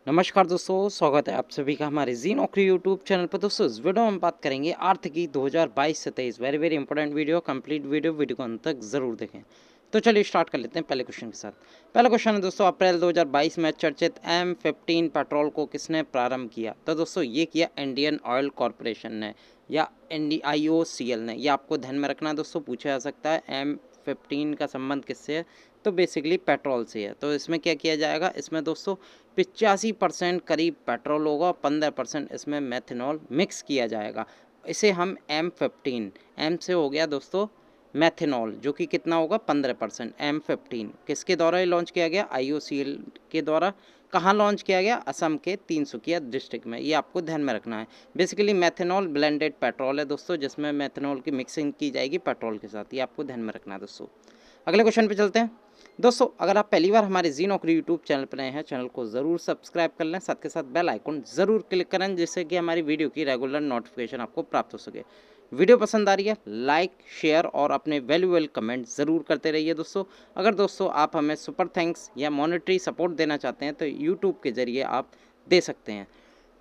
नमस्कार दोस्तों, स्वागत है आप सभी का हमारे जी नौकरी यूट्यूब चैनल पर। दोस्तों इस वीडियो में हम बात करेंगे आर्थिकी 2022 से 23। Very very important video, complete video को अंत तक जरूर देखें। तो चलिए स्टार्ट कर लेते हैं पहले क्वेश्चन के साथ। पहला क्वेश्चन है दोस्तों, अप्रैल 2022 में चर्चित M15 पेट्रोल को किसने प्रारंभ किया? तो दोस्तों ये किया इंडियन ऑयल कॉरपोरेशन ने या IOCL ने। ये आपको ध्यान में रखना है दोस्तों, पूछा जा सकता है M15 का संबंध किससे है? तो बेसिकली पेट्रोल से है। तो इसमें क्या किया जाएगा? इसमें दोस्तों 85% करीब पेट्रोल होगा, 15% इसमें मेथनॉल मिक्स किया जाएगा। इसे हम M15, एम से हो गया दोस्तों मेथनॉल, जो कि कितना होगा 15%। M15 किसके द्वारा लॉन्च किया गया? IOCL के द्वारा। कहाँ लॉन्च किया गया? असम के तिनसुकिया डिस्ट्रिक्ट में। ये आपको ध्यान में रखना है। बेसिकली मेथनॉल ब्लेंडेड पेट्रोल है दोस्तों, जिसमें मेथनॉल की मिक्सिंग की जाएगी पेट्रोल के साथ। ये आपको ध्यान में रखना है दोस्तों। अगले क्वेश्चन पे चलते हैं दोस्तों। अगर आप पहली बार हमारे जी नौकरी यूट्यूब चैनल पर नए हैं, चैनल को ज़रूर सब्सक्राइब कर लें, साथ के साथ बेल आइकन ज़रूर क्लिक करें, जिससे कि हमारी वीडियो की रेगुलर नोटिफिकेशन आपको प्राप्त हो सके। वीडियो पसंद आ रही है, लाइक शेयर और अपने वैल्यूएबल कमेंट ज़रूर करते रहिए दोस्तों। अगर दोस्तों आप हमें सुपर थैंक्स या मॉनेटरी सपोर्ट देना चाहते हैं तो यूट्यूब के ज़रिए आप दे सकते हैं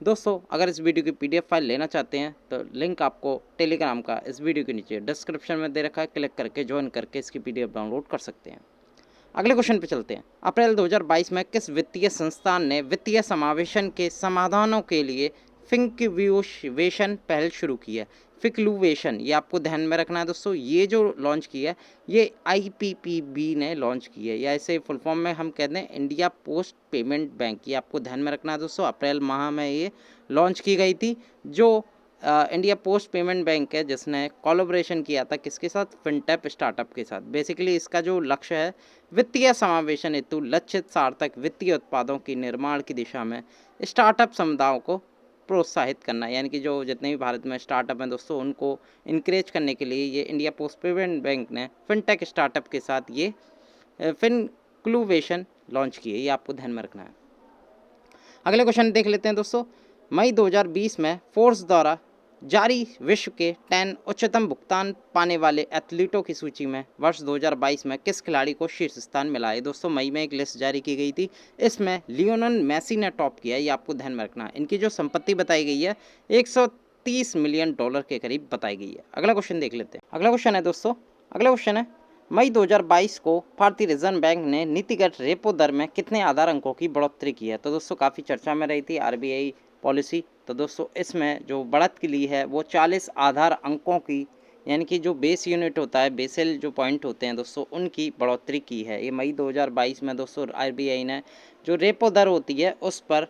दोस्तों। अगर इस वीडियो की PDF फाइल लेना चाहते हैं तो लिंक आपको टेलीग्राम का इस वीडियो के नीचे डिस्क्रिप्शन में दे रखा है, क्लिक करके ज्वाइन करके इसकी PDF डाउनलोड कर सकते हैं। अगले क्वेश्चन पे चलते हैं। अप्रैल 2022 में किस वित्तीय संस्थान ने वित्तीय समावेशन के समाधानों के लिए फिंक्यूवेशन पहल शुरू की है? फिक्लूवेशन, ये आपको ध्यान में रखना है दोस्तों। ये जो लॉन्च किया है ये IPPB ने लॉन्च की है, या इसे फुल फॉर्म में हम कहते हैं इंडिया पोस्ट पेमेंट बैंक। ये आपको ध्यान में रखना है दोस्तों। अप्रैल माह में ये लॉन्च की गई थी। जो इंडिया पोस्ट पेमेंट बैंक है, जिसने कोलैबोरेशन किया था किसके साथ? फिनटेक स्टार्टअप के साथ। बेसिकली इसका जो लक्ष्य है वित्तीय समावेशन हेतु लक्षित सार्थक वित्तीय उत्पादों के निर्माण की दिशा में स्टार्टअप समुदायों को प्रोत्साहित करना, यानी कि जो जितने भी भारत में स्टार्टअप हैं दोस्तों उनको इनक्रेज करने के लिए ये इंडिया पोस्ट पेमेंट बैंक ने फिनटेक स्टार्टअप के साथ ये फिनक्लूवेशन लॉन्च की है। ये आपको ध्यान में रखना है। अगले क्वेश्चन देख लेते हैं दोस्तों। मई 2020 में फोर्स द्वारा जारी विश्व के 10 उच्चतम भुगतान पाने वाले एथलीटों की सूची में वर्ष 2022 में किस खिलाड़ी को शीर्ष स्थान मिला है? दोस्तों मई में एक लिस्ट जारी की गई थी, इसमें लियोनेल मेसी ने टॉप किया है। ये आपको ध्यान में रखना है। इनकी जो संपत्ति बताई गई है $130 मिलियन के करीब बताई गई है। अगला क्वेश्चन देख लेते हैं। अगला क्वेश्चन है दोस्तों, अगला क्वेश्चन है मई 2022 को भारतीय रिजर्व बैंक ने नीतिगत रेपो दर में कितने आधार अंकों की बढ़ोतरी की है? तो दोस्तों काफ़ी चर्चा में रही थी RBI पॉलिसी। तो दोस्तों इसमें जो बढ़त की ली है वो 40 आधार अंकों की, यानी कि जो बेस यूनिट होता है, बेसल जो पॉइंट होते हैं दोस्तों, उनकी बढ़ोतरी की है। ये मई 2022 में दोस्तों RBI ने जो रेपो दर होती है उस पर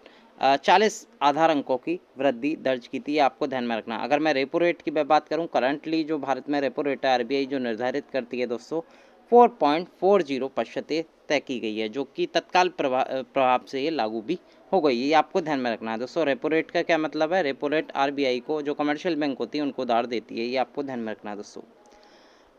40 आधार अंकों की वृद्धि दर्ज की थी। आपको ध्यान में रखना। अगर मैं रेपो रेट की बात करूं, करंटली जो भारत में रेपो रेट है RBI जो निर्धारित करती है दोस्तों 4.40% तय की गई है, जो कि तत्काल प्रभाव से ये लागू भी हो गई है। ये आपको ध्यान में रखना है दोस्तों। रेपो रेट का क्या मतलब है? रेपो रेट RBI को, जो कमर्शियल बैंक होती है, उनको उधार देती है। ये आपको ध्यान में रखना है दोस्तों।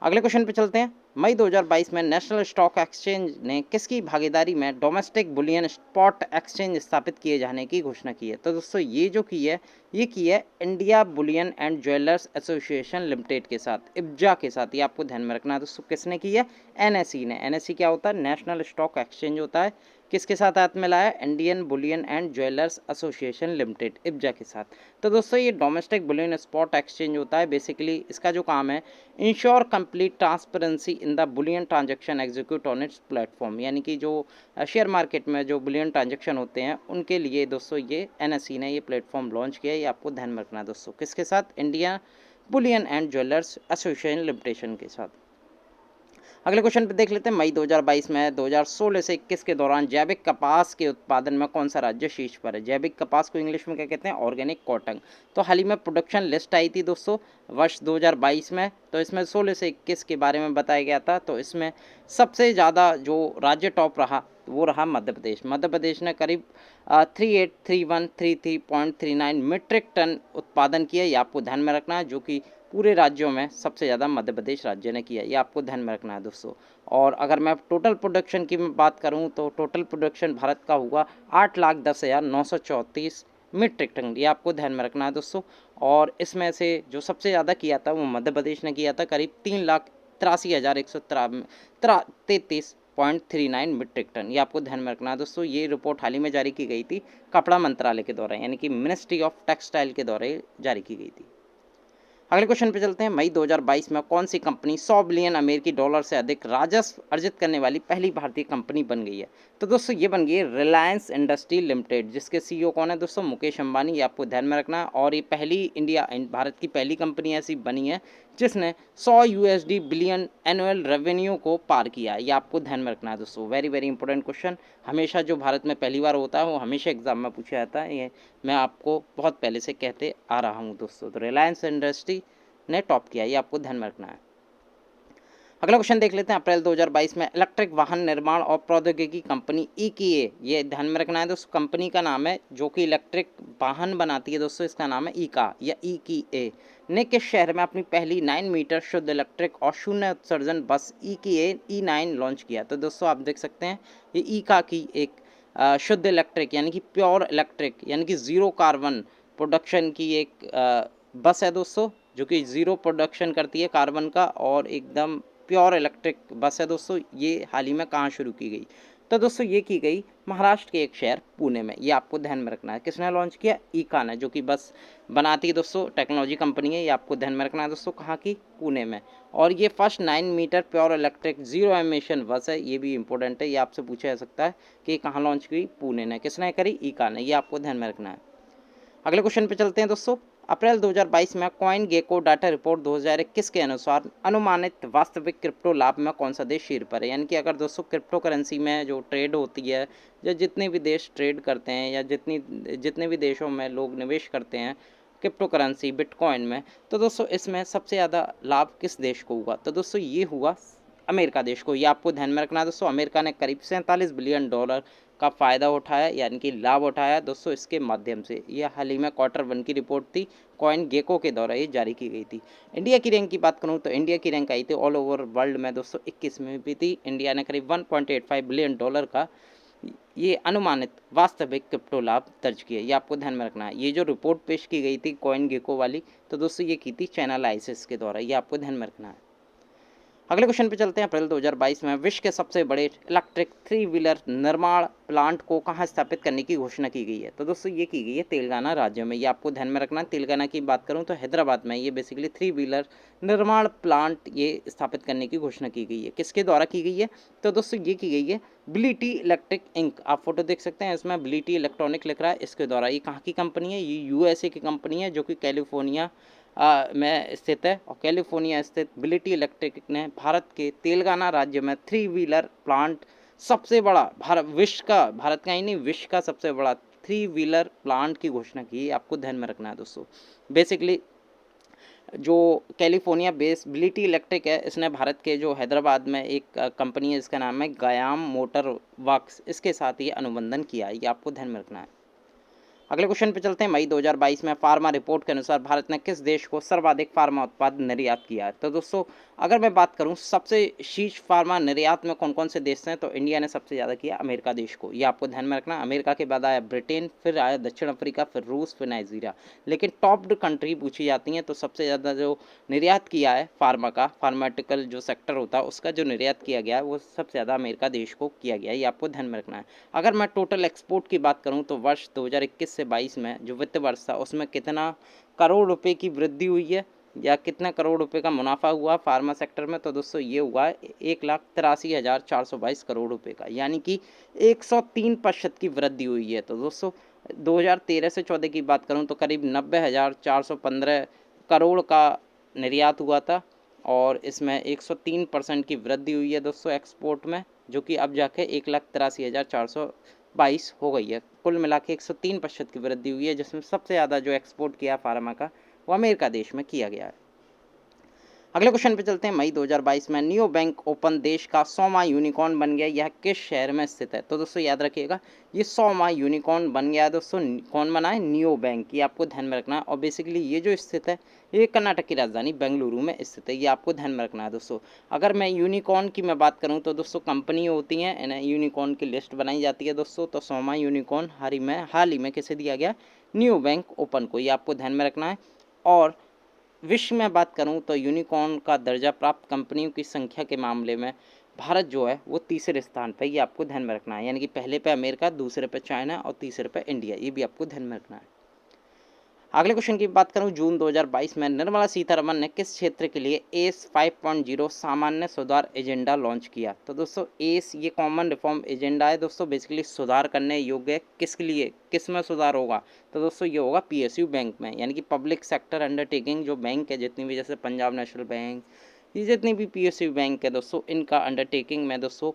अगले क्वेश्चन पे चलते हैं। मई 2022 में नेशनल स्टॉक एक्सचेंज ने किसकी भागीदारी में डोमेस्टिक बुलियन स्पॉट एक्सचेंज स्थापित किए जाने की घोषणा की है? तो दोस्तों ये जो की है ये की है India Boolean and jewellers association limited के साथ, IBJA के साथ। ये आपको ध्यान में रखना है दोस्तों। किसने की है? NSE ने। NSE क्या होता है? नेशनल स्टॉक एक्सचेंज होता है। किसके साथ हाथ में लाया? Indian Boolean and jewellers association limited, IBJA के साथ। तो दोस्तों ये डोमेस्टिक बुलियन स्पॉट एक्सचेंज होता है। बेसिकली इसका जो काम है, ensure complete transparency in the Boolean transaction execute on it's platform, यानी कि जो शेयर मार्केट में जो बुलियन ट्रांजैक्शन होते हैं उनके लिए दोस्तों ये NSE ने ये प्लेटफॉर्म लॉन्च किया है। ये आपको ध्यान में रखना है दोस्तों। किसके साथ? India Boolean and jewellers association limited के साथ। अगले क्वेश्चन पे देख लेते हैं। मई 2022 में 2016 से 21 के दौरान जैविक कपास के उत्पादन में कौन सा राज्य शीर्ष पर है? जैविक कपास को इंग्लिश में क्या कहते हैं? Organic cotton. तो हाल ही में प्रोडक्शन लिस्ट आई थी दोस्तों वर्ष 2022 में, तो इसमें 16 से 21 के बारे में बताया गया था। तो इसमें सबसे ज़्यादा जो राज्य टॉप रहा वो रहा मध्य प्रदेश। मध्य प्रदेश ने करीब 383133.39 मीट्रिक टन उत्पादन किया। ये आपको ध्यान में रखना है, जो कि पूरे राज्यों में सबसे ज़्यादा मध्य प्रदेश राज्य ने किया। ये आपको ध्यान में रखना है दोस्तों। और अगर मैं टोटल प्रोडक्शन की मैं बात करूं तो टोटल प्रोडक्शन भारत का हुआ 8,10,934 मीट्रिक टन। ये आपको ध्यान में रखना है दोस्तों। और इसमें से जो सबसे ज़्यादा किया था वो मध्य प्रदेश ने किया था, करीब 3,83,133 0.39 मीट्रिक टन। ये आपको ध्यान में रखना है दोस्तों। ये रिपोर्ट हाल ही में जारी की गई थी कपड़ा मंत्रालय के द्वारा, यानी कि मिनिस्ट्री ऑफ टेक्सटाइल के द्वारा जारी की गई थी। अगले क्वेश्चन पे चलते हैं। मई 2022 में कौन सी कंपनी 100 बिलियन अमेरिकी डॉलर से अधिक राजस्व अर्जित करने वाली पहली भारतीय कंपनी बन गई है? तो दोस्तों ये बन गई है रिलायंस इंडस्ट्री लिमिटेड, जिसके सीईओ कौन है दोस्तों? मुकेश अंबानी। ये आपको ध्यान में रखना है। और ये पहली भारत की पहली कंपनी ऐसी बनी है जिसने 100 यूएसडी बिलियन एनुअल रेवेन्यू को पार किया है। ये आपको ध्यान में रखना है दोस्तों। Very very important question. हमेशा जो भारत में पहली बार होता है वो हमेशा एग्जाम में पूछा जाता है। ये मैं आपको बहुत पहले से कहते आ रहा हूँ दोस्तों। तो रिलायंस इंडस्ट्री ने टॉप किया, ये आपको ध्यान में रखना है। अगला क्वेश्चन देख लेते हैं। अप्रैल 2022 में इलेक्ट्रिक वाहन निर्माण और प्रौद्योगिकी कंपनी ईकीए, ये ध्यान में रखना है दोस्तों, कंपनी का नाम है जो कि इलेक्ट्रिक वाहन बनाती है दोस्तों, इसका नाम है ईका या ईकीए, ने किस शहर में अपनी पहली 9 मीटर शुद्ध इलेक्ट्रिक और शून्य उत्सर्जन बस ईकीए ई9 लॉन्च किया? तो दोस्तों आप देख सकते हैं ये ईका की एक शुद्ध इलेक्ट्रिक यानी कि प्योर इलेक्ट्रिक यानी कि जीरो कार्बन प्रोडक्शन की एक बस है दोस्तों, जो कि ज़ीरो प्रोडक्शन करती है कार्बन का और एकदम प्योर इलेक्ट्रिक बस है दोस्तों। ये हाल ही में कहाँ शुरू की गई? तो दोस्तों ये की गई महाराष्ट्र के एक शहर पुणे में। ये आपको ध्यान में रखना है। किसने लॉन्च किया? ईका ने, जो कि बस बनाती है दोस्तों, टेक्नोलॉजी कंपनी है। ये आपको ध्यान में रखना है दोस्तों। कहाँ की? पुणे में। और ये first 9 metre pure electric zero emission bus है। ये भी इंपॉर्टेंट है, ये आपसे पूछा जा सकता है कि कहाँ लॉन्च की? पुणे ने। किसने करी? ईका ने। ये आपको ध्यान में रखना है। अगले क्वेश्चन पे चलते हैं दोस्तों। अप्रैल 2022 में कॉइन गेको डाटा रिपोर्ट 2021 के अनुसार अनुमानित वास्तविक क्रिप्टो लाभ में कौन सा देश शीर्ष पर है? यानी कि अगर दोस्तों क्रिप्टो करेंसी में जो ट्रेड होती है या जितने भी देश ट्रेड करते हैं या जितने भी देशों में लोग निवेश करते हैं क्रिप्टो करेंसी बिटकॉइन में, तो दोस्तों इसमें सबसे ज़्यादा लाभ किस देश को हुआ? तो दोस्तों ये हुआ अमेरिका देश को। ये आपको ध्यान में रखना है दोस्तों। अमेरिका ने करीब 47 बिलियन डॉलर का फ़ायदा उठाया, यानी कि लाभ उठाया दोस्तों इसके माध्यम से। ये हाल ही में Q1 की रिपोर्ट थी, कॉइन गेको के द्वारा ये जारी की गई थी। इंडिया की रैंक की बात करूँ तो इंडिया की रैंक आई थी ऑल ओवर वर्ल्ड में दोस्तों 21 में भी थी। इंडिया ने करीब 1.85 बिलियन डॉलर का ये अनुमानित वास्तविक क्रिप्टो लाभ दर्ज किया। ये आपको ध्यान में रखना है। ये जो रिपोर्ट पेश की गई थी कॉइन गेको वाली, तो दोस्तों ये की थी चैनलाइसिस के द्वारा। ये आपको ध्यान में रखना है। अगले क्वेश्चन पे चलते हैं। अप्रैल 2022 में विश्व के सबसे बड़े इलेक्ट्रिक 3 व्हीलर निर्माण प्लांट को कहाँ स्थापित करने की घोषणा की गई है? तो दोस्तों ये की गई है तेलंगाना राज्य में। ये आपको ध्यान में रखना है। तेलंगाना की बात करूँ तो हैदराबाद में ये बेसिकली 3 व्हीलर निर्माण प्लांट ये स्थापित करने की घोषणा की गई है। किसके द्वारा की गई है? तो दोस्तों ये की गई है बिलिटी इलेक्ट्रिक इंक। आप फोटो देख सकते हैं, इसमें बिलिटी इलेक्ट्रॉनिक लिख रहा है, इसके द्वारा। ये कहाँ की कंपनी है? ये यूएसए की कंपनी है जो कि कैलिफोर्निया में स्थित है। और कैलिफोर्निया स्थित बिलिटी इलेक्ट्रिक ने भारत के तेलंगाना राज्य में 3 व्हीलर प्लांट सबसे बड़ा भारत का ही नहीं विश्व का सबसे बड़ा 3 व्हीलर प्लांट की घोषणा की। आपको ध्यान में रखना है दोस्तों। बेसिकली जो कैलिफोर्निया बेस्ड बिलिटी इलेक्ट्रिक है, इसने भारत के जो हैदराबाद में एक कंपनी है, इसका नाम है गयाम मोटर वर्क्स, इसके साथ ये अनुबंधन किया है। ये आपको ध्यान में रखना है। अगले क्वेश्चन पे चलते हैं। मई 2022 में फार्मा रिपोर्ट के अनुसार भारत ने किस देश को सर्वाधिक फार्मा उत्पाद निर्यात किया है? तो दोस्तों अगर मैं बात करूं सबसे शीर्ष फार्मा निर्यात में कौन कौन से देश हैं, तो इंडिया ने सबसे ज़्यादा किया अमेरिका देश को। ये आपको ध्यान में रखना। अमेरिका के बाद आया ब्रिटेन, फिर आया दक्षिण अफ्रीका, फिर रूस, फिर नाइजीरिया। लेकिन टॉप्ड कंट्री पूछी जाती हैं तो सबसे ज़्यादा जो निर्यात किया है फार्मा का, फार्माटिकल जो सेक्टर होता है उसका जो निर्यात किया गया है वो सबसे ज़्यादा अमेरिका देश को किया गया है। ये आपको ध्यान में रखना है। अगर मैं टोटल एक्सपोर्ट की बात करूँ तो वर्ष 2021 से 22 में जो वित्त वर्ष था उसमें कितना करोड़ रुपए की वृद्धि हुई है या कितना करोड़ रुपए का मुनाफा हुआ फार्मा सेक्टर में? तो दोस्तों ये हुआ 1,83,422 करोड़ रुपए का, यानी कि 103% की वृद्धि हुई है। तो दोस्तों 2013 से 14 की बात करूं तो करीब 90,415 करोड़ का निर्यात हुआ था और इसमें 103% की वृद्धि हुई है दोस्तों एक्सपोर्ट में, जो कि अब जाके 1,83,422 हो गई है। कुल मिला के 103% की वृद्धि हुई है, जिसमें सबसे ज़्यादा जो एक्सपोर्ट किया फार्मा का वो अमेरिका देश में किया गया है। अगले क्वेश्चन पे चलते हैं। मई 2022 में नियो बैंक ओपन देश का 100वां यूनिकॉर्न बन गया। यह किस शहर में स्थित है? तो दोस्तों याद रखिएगा ये 100वां यूनिकॉर्न बन गया है दोस्तों। कौन बना है? Neo bank. ये आपको ध्यान में रखना है। और बेसिकली ये जो स्थित है ये कर्नाटक की राजधानी बेंगलुरु में स्थित है। ये आपको ध्यान में रखना है दोस्तों। अगर मैं यूनिकॉर्न की मैं बात करूँ तो दोस्तों कंपनी होती हैं, इन्हें यूनिकॉर्न की लिस्ट बनाई जाती है दोस्तों। तो 100वां यूनिकॉर्न हाल ही में किसे दिया गया? नियो बैंक ओपन को। ये आपको ध्यान में रखना है। और विश्व में बात करूं तो यूनिकॉर्न का दर्जा प्राप्त कंपनियों की संख्या के मामले में भारत जो है वो तीसरे स्थान पे, ये आपको ध्यान में रखना है। यानी कि पहले पे अमेरिका, दूसरे पे चाइना और तीसरे पे इंडिया, ये भी आपको ध्यान में रखना है। अगले क्वेश्चन की बात करूं, जून 2022 में निर्मला सीतारमण ने किस क्षेत्र के लिए एस 5.0 सामान्य सुधार एजेंडा लॉन्च किया? तो दोस्तों एस ये कॉमन रिफॉर्म एजेंडा है दोस्तों, बेसिकली सुधार करने योग्य है। किसके लिए, किस में सुधार होगा? तो दोस्तों ये होगा पीएसयू बैंक में, यानी कि पब्लिक सेक्टर अंडरटेकिंग जो बैंक है जितनी भी, जैसे पंजाब नेशनल बैंक, ये जितनी भी पीएसयू बैंक है दोस्तों, इनका अंडरटेकिंग में दोस्तों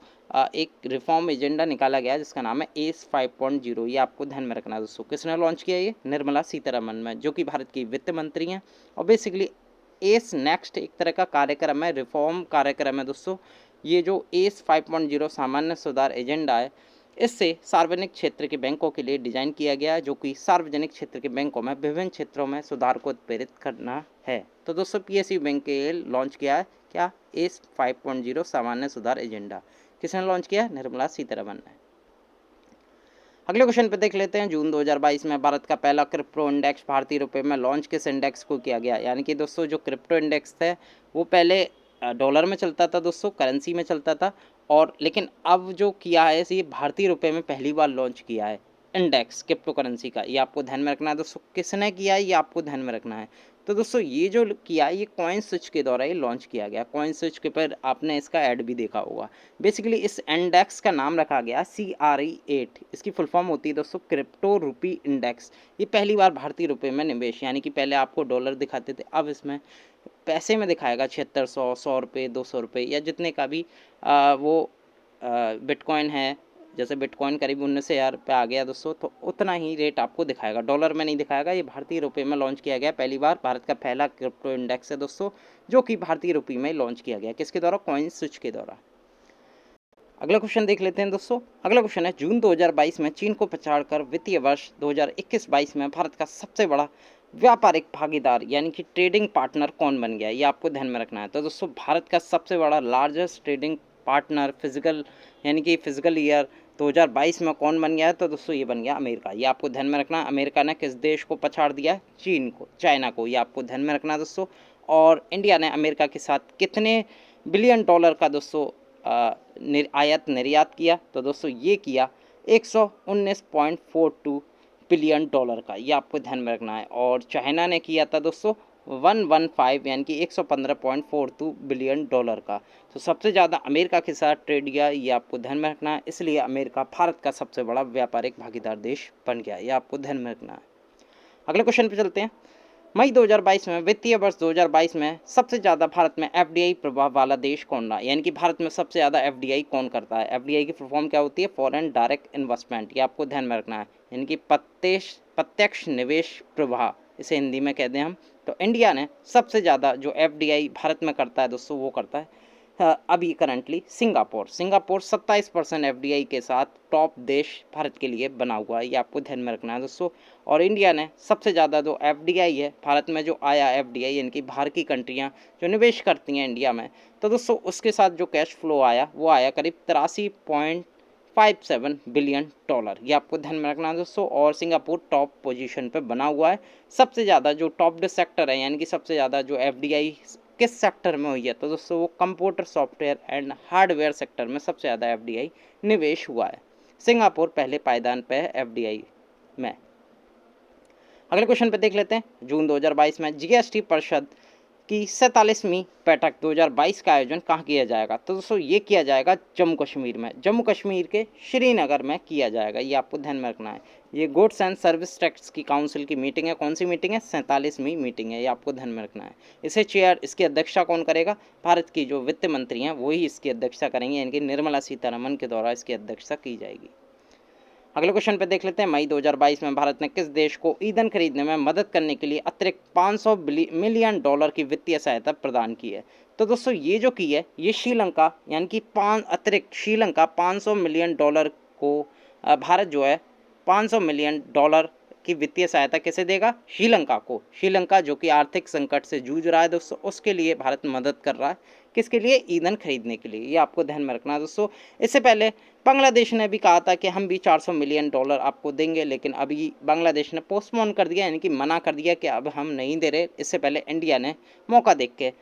एक रिफॉर्म एजेंडा निकाला गया जिसका नाम है एस 5.0। ये आपको ध्यान में रखना है दोस्तों। किसने लॉन्च किया? ये निर्मला सीतारमण में, जो कि भारत की वित्त मंत्री हैं। और बेसिकली एस नेक्स्ट एक तरह का कार्यक्रम है, रिफॉर्म कार्यक्रम है दोस्तों। ये जो एस 5.0 सामान्य सुधार एजेंडा है, इससे सार्वजनिक क्षेत्र के बैंकों के लिए डिजाइन किया गया है, जो कि सार्वजनिक क्षेत्र के बैंकों में विभिन्न क्षेत्रों में सुधार को प्रेरित करना है। तो दोस्तों पीएसयू बैंक के लॉन्च किया है क्या? एस 5.0 सामान्य सुधार एजेंडा। किसने लॉन्च किया? निर्मला सीतारमण ने। अगले क्वेश्चन पे देख लेते हैं, जून 2022 में भारत का पहला क्रिप्टो इंडेक्स भारतीय रुपए में लॉन्च किस इंडेक्स को किया गया? यानी कि दोस्तों जो क्रिप्टो इंडेक्स है वो पहले डॉलर में चलता था दोस्तों, करेंसी में चलता था, और लेकिन अब जो किया है ये भारतीय रुपए में पहली बार लॉन्च किया है इंडेक्स क्रिप्टो करेंसी का। ये आपको ध्यान में रखना है दोस्तों। किसने किया है ये आपको ध्यान में रखना है। तो दोस्तों ये जो किया है ये कॉइन स्विच के द्वारा ये लॉन्च किया गया। कॉइन स्विच के पर आपने इसका ऐड भी देखा होगा। बेसिकली इस इंडेक्स का नाम रखा गया CRE8। इसकी फुल फॉर्म होती है दोस्तों क्रिप्टो रुपी इंडेक्स। ये पहली बार भारतीय रुपए में निवेश, यानी कि पहले आपको डॉलर दिखाते थे, अब इसमें पैसे में दिखाएगा। 7600, 100 रुपये, 200 रुपये, या जितने का भी वो बिटकॉइन है, जैसे बिटकॉइन करीब 19,000 पे आ गया दोस्तों, तो उतना ही रेट आपको दिखाएगा, डॉलर में नहीं दिखाएगा। ये भारतीय रुपये में लॉन्च किया गया पहली बार। भारत का पहला क्रिप्टो इंडेक्स है दोस्तों, जो कि भारतीय रुपये में लॉन्च किया गया। किसके द्वारा? कॉइन स्विच के द्वारा। अगला क्वेश्चन देख लेते हैं दोस्तों। अगला क्वेश्चन है, जून 2022 में चीन को पछाड़कर वित्तीय वर्ष 2021-22 में भारत का सबसे बड़ा व्यापारिक भागीदार यानी कि ट्रेडिंग पार्टनर कौन बन गया? ये आपको ध्यान में रखना है। तो दोस्तों भारत का सबसे बड़ा लार्जेस्ट ट्रेडिंग पार्टनर फिजिकल, यानी कि फिजिकल ईयर 2022 में कौन बन गया है? तो दोस्तों ये बन गया अमेरिका। ये आपको ध्यान में रखना है। अमेरिका ने किस देश को पछाड़ दिया? चीन को, चाइना को। ये आपको ध्यान में रखना है दोस्तों। और इंडिया ने अमेरिका के साथ कितने बिलियन डॉलर का दोस्तों आयात निर्यात किया? तो दोस्तों ये किया 119.42 बिलियन डॉलर का। ये आपको ध्यान में रखना है। और चाइना ने किया था दोस्तों 115, यानी कि 115.42 बिलियन डॉलर का। तो सबसे ज़्यादा अमेरिका के साथ ट्रेड किया, ये आपको ध्यान में रखना है। इसलिए अमेरिका भारत का सबसे बड़ा व्यापारिक भागीदार देश बन गया। ये आपको ध्यान में रखना है। अगले क्वेश्चन पे चलते हैं। मई 2022 में, वित्तीय वर्ष 2022 में सबसे ज़्यादा भारत में एफडीआई प्रभाव वाला देश कौन रहा? यानी कि भारत में सबसे ज़्यादा एफडीआई कौन करता है? एफडीआई की फुल फॉर्म क्या होती है? Foreign direct investment. ये आपको ध्यान में रखना है, यानी कि प्रत्यक्ष निवेश प्रवाह, इसे हिंदी में कहते हैं हम। तो इंडिया ने सबसे ज़्यादा जो एफडीआई भारत में करता है दोस्तों, वो करता है अभी करंटली सिंगापुर। 27% एफडीआई के साथ टॉप देश भारत के लिए बना हुआ है। ये आपको ध्यान में रखना है दोस्तों। और इंडिया ने सबसे ज़्यादा जो एफडीआई है भारत में जो आया, एफडीआई यानी कि बाहर की कंट्रियाँ जो निवेश करती हैं इंडिया में, तो दोस्तों उसके साथ जो कैश फ्लो आया वो आया करीब 83.57 बिलियन डॉलर। ये आपको ध्यान में रखना है दोस्तों। और सिंगापुर टॉप पोजीशन पे बना हुआ है। सबसे ज़्यादा जो टॉप सेक्टर है, यानी कि सबसे ज़्यादा जो एफडीआई किस सेक्टर में हुई है? तो दोस्तों वो computer software and hardware sector में सबसे ज़्यादा एफडीआई निवेश हुआ है। सिंगापुर पहले पायदान पे है एफडीआई में। अगले क्वेश्चन पे देख लेते हैं। जून 2022 में जीएसटी परिषद की 47वीं बैठक 2022 का आयोजन कहाँ किया जाएगा? तो दोस्तों ये किया जाएगा जम्मू कश्मीर में, जम्मू कश्मीर के श्रीनगर में किया जाएगा। ये आपको ध्यान में रखना है। ये गुड्स एंड सर्विस टैक्स की काउंसिल की मीटिंग है। कौन सी मीटिंग है? 47वीं मीटिंग है। ये आपको ध्यान में रखना है। इसे चेयर, इसकी अध्यक्षता कौन करेगा? भारत की जो वित्त मंत्री हैं वही इसकी अध्यक्षता करेंगे, यानी कि निर्मला सीतारमण के द्वारा इसकी अध्यक्षता की जाएगी। अगले क्वेश्चन पे देख लेते हैं। मई 2022 में भारत ने किस देश को ईंधन खरीदने में मदद करने के लिए अतिरिक्त 500 मिलियन डॉलर की वित्तीय सहायता प्रदान की है? तो दोस्तों ये जो की है ये श्रीलंका, यानी कि अतिरिक्त श्रीलंका 500 मिलियन डॉलर को भारत जो है 500 मिलियन डॉलर की वित्तीय सहायता कैसे देगा? श्रीलंका को। श्रीलंका जो कि आर्थिक संकट से जूझ रहा है दोस्तों, उसके लिए भारत मदद कर रहा है। किसके लिए? ईंधन खरीदने के लिए। ये आपको ध्यान में रखना है दोस्तों। इससे पहले बांग्लादेश ने भी कहा था कि हम भी 400 मिलियन डॉलर आपको देंगे, लेकिन अभी बांग्लादेश ने पोस्टपोन कर दिया, यानी कि मना कर दिया कि अब हम नहीं दे रहे। इससे पहले इंडिया ने मौका देख के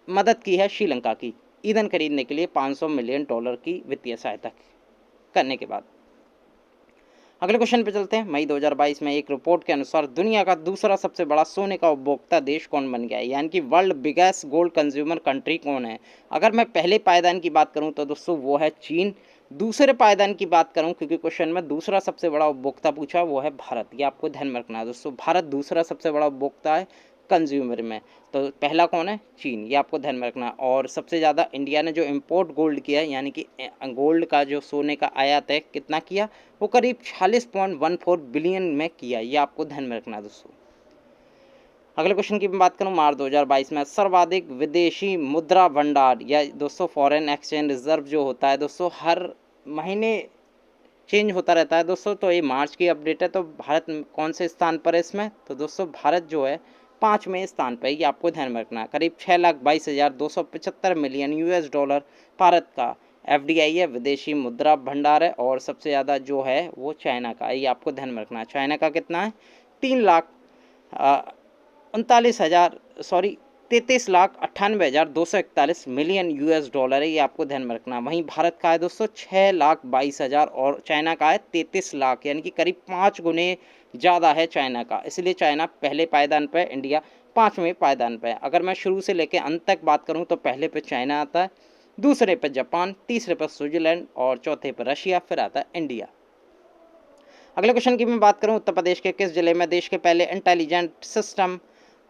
मदद की है श्रीलंका की। ईंधन खरीदने के लिए $500 मिलियन की वित्तीय सहायता करने के बाद। अगले क्वेश्चन पे चलते हैं। मई 2022 में एक रिपोर्ट के अनुसार दुनिया का दूसरा सबसे बड़ा सोने का उपभोक्ता देश कौन बन गया है, यानी कि world biggest gold consumer country कौन है। अगर मैं पहले पायदान की बात करूं तो दोस्तों वो है चीन। दूसरे पायदान की बात करूं, क्योंकि क्वेश्चन में दूसरा सबसे बड़ा उपभोक्ता पूछा, वो है भारत। ये आपको ध्यान में रखना है दोस्तों, भारत दूसरा सबसे बड़ा उपभोक्ता है कंज्यूमर में। तो पहला कौन है? चीन। ये आपको ध्यान में रखना है। और सबसे ज़्यादा इंडिया ने जो इम्पोर्ट गोल्ड किया है, यानी कि गोल्ड का जो सोने का आयात है, कितना किया? वो करीब 46.14 बिलियन में किया। ये आपको ध्यान में रखना है दोस्तों। अगले क्वेश्चन की मैं बात करूं, मार्च 2022 में सर्वाधिक विदेशी मुद्रा भंडार या दोस्तों फॉरेन एक्सचेंज रिजर्व जो होता है दोस्तों, हर महीने चेंज होता रहता है दोस्तों। तो ये मार्च की अपडेट है। तो भारत कौन से स्थान पर है इसमें? तो दोस्तों भारत जो है 5वें स्थान पर। ये आपको ध्यान में रखना है। करीब 6,22,275 मिलियन US डॉलर भारत का FDI है, विदेशी मुद्रा भंडार है। और सबसे ज़्यादा जो है वो चाइना का है। ये आपको ध्यान में रखना है। चाइना का कितना है? 33,98,241 मिलियन US डॉलर है। ये आपको ध्यान में रखना। वहीं भारत का है दोस्तों 6,22,000 और चाइना का है 33 लाख, यानी कि करीब 5 गुने ज़्यादा है चाइना का। इसलिए चाइना पहले पायदान पर, इंडिया 5वें पायदान पर। अगर मैं शुरू से लेकर अंत तक बात करूँ तो पहले पे चाइना आता है, दूसरे पे जापान, तीसरे पर स्विट्जरलैंड और चौथे पर रशिया, फिर आता है इंडिया। अगले क्वेश्चन की मैं बात करूं, उत्तर प्रदेश के किस जिले में देश के पहले इंटेलिजेंट सिस्टम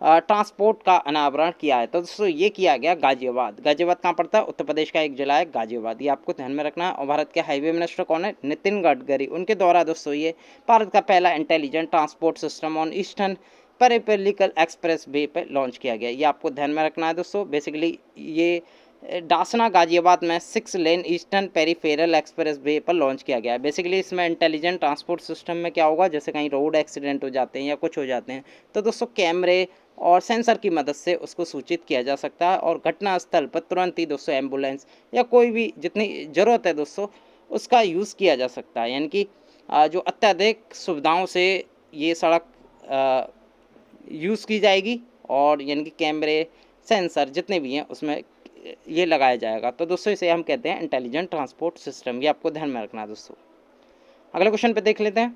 ट्रांसपोर्ट का अनावरण किया है? तो दोस्तों ये किया गया गाजियाबाद। गाजियाबाद कहाँ पड़ता है? उत्तर प्रदेश का एक जिला है गाजियाबाद। ये आपको ध्यान में रखना है। और भारत के हाईवे मिनिस्टर कौन है? नितिन गडकरी। उनके द्वारा दोस्तों ये भारत का पहला intelligent transport system on eastern peripheral express way पर लॉन्च किया गया। ये आपको ध्यान में रखना है दोस्तों। बेसिकली ये डासना गाजियाबाद में 6 लेन ईस्टर्न पेरीफेरल एक्सप्रेस वे पर लॉन्च किया गया है। बेसिकली इसमें इंटेलिजेंट ट्रांसपोर्ट सिस्टम में क्या होगा, जैसे कहीं रोड एक्सीडेंट हो जाते हैं या कुछ हो जाते हैं तो दोस्तों कैमरे और सेंसर की मदद से उसको सूचित किया जा सकता है और घटना स्थल पर तुरंत ही दोस्तों एम्बुलेंस या कोई भी जितनी ज़रूरत है दोस्तों उसका यूज़ किया जा सकता है। यानी कि जो अत्यधिक सुविधाओं से ये सड़क यूज़ की जाएगी और यानी कि कैमरे सेंसर जितने भी हैं उसमें ये लगाया जाएगा। तो दोस्तों इसे हम कहते हैं इंटेलिजेंट ट्रांसपोर्ट सिस्टम। ये आपको ध्यान में रखना है दोस्तों। अगले क्वेश्चन पे देख लेते हैं।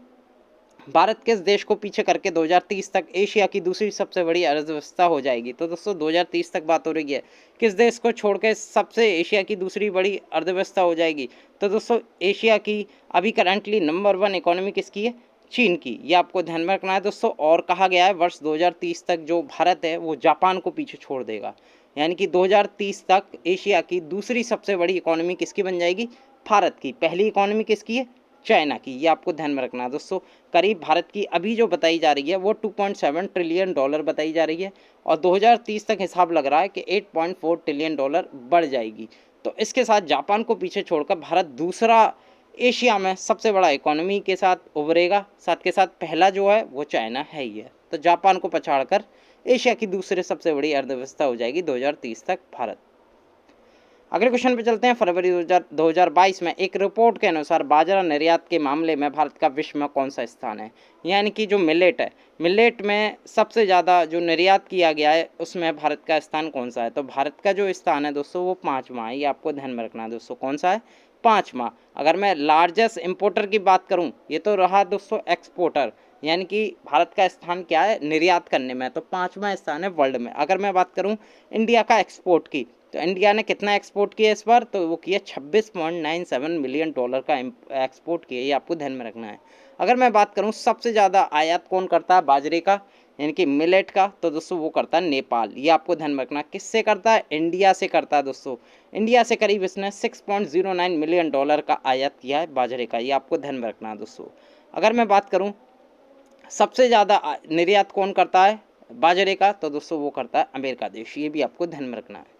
भारत किस देश को पीछे करके 2030 तक एशिया की दूसरी सबसे बड़ी अर्थव्यवस्था हो जाएगी? तो दोस्तों 2030 तक बात हो रही है, किस देश को छोड़ के सबसे एशिया की दूसरी बड़ी अर्थव्यवस्था हो जाएगी? तो दोस्तों एशिया की अभी करंटली नंबर 1 इकोनॉमी किसकी है? चीन की। ये आपको ध्यान में रखना है दोस्तों। और कहा गया है वर्ष 2030 तक जो भारत है वो जापान को पीछे छोड़ देगा। यानी कि 2030 तक एशिया की दूसरी सबसे बड़ी इकोनॉमी किसकी बन जाएगी? भारत की। पहली इकोनॉमी किसकी है? चाइना की। ये आपको ध्यान में रखना है दोस्तों। करीब भारत की अभी जो बताई जा रही है वो $2.7 ट्रिलियन बताई जा रही है और 2030 तक हिसाब लग रहा है कि $8.4 ट्रिलियन बढ़ जाएगी। तो इसके साथ जापान को पीछे छोड़कर भारत दूसरा एशिया में सबसे बड़ा इकोनॉमी के साथ उभरेगा। साथ के साथ पहला जो है वो चाइना है ही है। तो जापान को पछाड़कर एशिया की दूसरे सबसे बड़ी अर्थव्यवस्था हो जाएगी 2030 तक भारत। अगले क्वेश्चन पे चलते हैं। फरवरी 2022 में एक रिपोर्ट के अनुसार बाजरा निर्यात के मामले में भारत का विश्व में कौन सा स्थान है? यानी कि जो मिलेट है, मिलेट में सबसे ज़्यादा जो निर्यात किया गया है उसमें भारत का स्थान कौन सा है? तो भारत का जो स्थान है दोस्तों वो 5वां है। ये आपको ध्यान में रखना है दोस्तों। कौन सा है? 5वां। अगर मैं लार्जेस्ट इम्पोर्टर की बात करूँ, ये तो रहा दोस्तों एक्सपोर्टर, यानी कि भारत का स्थान क्या है निर्यात करने में, तो 5वां स्थान है वर्ल्ड में। अगर मैं बात करूँ इंडिया का एक्सपोर्ट की, तो इंडिया ने कितना एक्सपोर्ट किया इस बार? तो वो किया $26.97 मिलियन का एक्सपोर्ट किया। ये आपको ध्यान में रखना है। अगर मैं बात करूं सबसे ज़्यादा आयात कौन करता है बाजरे का, यानी कि मिलेट का, तो दोस्तों वो करता है नेपाल। ये आपको ध्यान में रखना। किससे करता है? इंडिया से करता है दोस्तों। इंडिया से करीब इसने $6.09 मिलियन का आयात किया है बाजरे का। ये आपको ध्यान में रखना है दोस्तों। अगर मैं बात करूँ सबसे ज़्यादा निर्यात कौन करता है बाजरे का, तो दोस्तों वो करता है अमेरिका देश। ये भी आपको ध्यान में रखना है।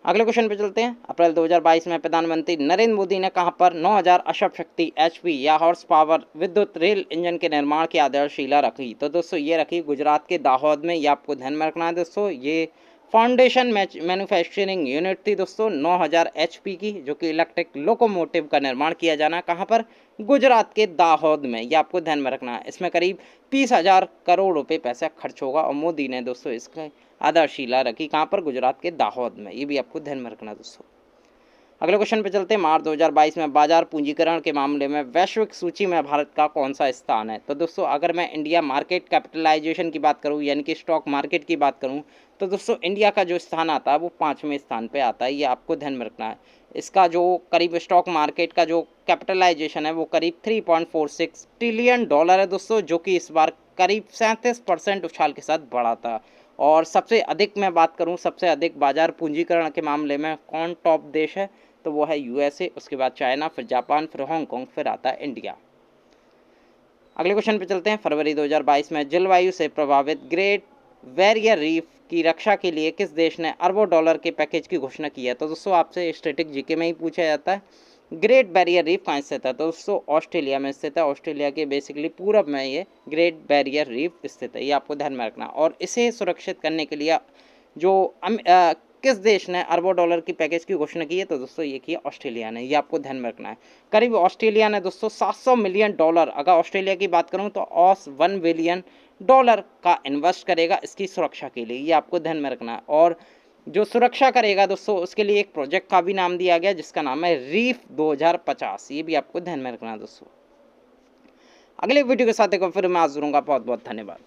अगले क्वेश्चन पे चलते हैं। अप्रैल 2022 में प्रधानमंत्री नरेंद्र मोदी ने कहां पर 9000 अश्व शक्ति HP या हॉर्स पावर विद्युत रेल इंजन के निर्माण की आधारशिला रखी? तो दोस्तों ये रखी गुजरात के दाहोद में। ये आपको ध्यान में रखना है दोस्तों। ये फाउंडेशन मैन्युफैक्चरिंग यूनिट थी दोस्तों 9000 HP की, जो कि इलेक्ट्रिक लोकोमोटिव का निर्माण किया जाना। कहाँ पर? गुजरात के दाहोद में। ये आपको ध्यान में रखना है। इसमें करीब 20,000 करोड़ रुपए पैसा खर्च होगा और मोदी ने दोस्तों इसका आधारशिला रखी कहाँ पर, गुजरात के दाहोद में। ये भी आपको ध्यान में रखना दोस्तों। अगले क्वेश्चन पे चलते हैं। मार्च 2022 में बाजार पूंजीकरण के मामले में वैश्विक सूची में भारत का कौन सा स्थान है? तो दोस्तों अगर मैं इंडिया मार्केट कैपिटलाइजेशन की बात करूं यानी कि स्टॉक मार्केट की बात करूं तो दोस्तों इंडिया का जो स्थान आता है वो 5वें स्थान पे आता है। ये आपको ध्यान में रखना है। इसका जो करीब स्टॉक मार्केट का जो कैपिटलाइजेशन है वो करीब 3.46 ट्रिलियन डॉलर है दोस्तों, जो कि इस बार करीब 37% उछाल के साथ बढ़ा था। और सबसे अधिक मैं बात करूं, सबसे अधिक बाजार पूंजीकरण के मामले में कौन टॉप देश है? तो वो है यूएसए, उसके बाद चाइना, फिर जापान, फिर हांगकांग, फिर आता है इंडिया। अगले क्वेश्चन पे चलते हैं। फरवरी 2022 में जलवायु से प्रभावित ग्रेट बैरियर रीफ की रक्षा के लिए किस देश ने अरबों डॉलर के पैकेज की घोषणा की है? तो दोस्तों आपसे स्टैटिक जीके में ही पूछा जाता है। ग्रेट बैरियर रीफ कहाँ स्थित है? तो दोस्तों ऑस्ट्रेलिया में स्थित है। ऑस्ट्रेलिया के बेसिकली पूरब में ये ग्रेट बैरियर रीफ स्थित है। ये आपको ध्यान में रखना। और इसे सुरक्षित करने के लिए जो किस देश ने अरबों डॉलर की पैकेज की घोषणा की है? तो दोस्तों ये की ऑस्ट्रेलिया ने। ये आपको ध्यान में रखना है। करीब ऑस्ट्रेलिया ने दोस्तों 700 मिलियन डॉलर, अगर ऑस्ट्रेलिया की बात करूं तो ऑस 1 बिलियन डॉलर का इन्वेस्ट करेगा इसकी सुरक्षा के लिए। ये आपको ध्यान में रखना है। और जो सुरक्षा करेगा दोस्तों उसके लिए एक प्रोजेक्ट का भी नाम दिया गया जिसका नाम है रीफ 2050। ये भी आपको ध्यान में रखना है दोस्तों। अगले वीडियो के साथ एक बार फिर मैं हाजिर होऊंगा। बहुत बहुत धन्यवाद।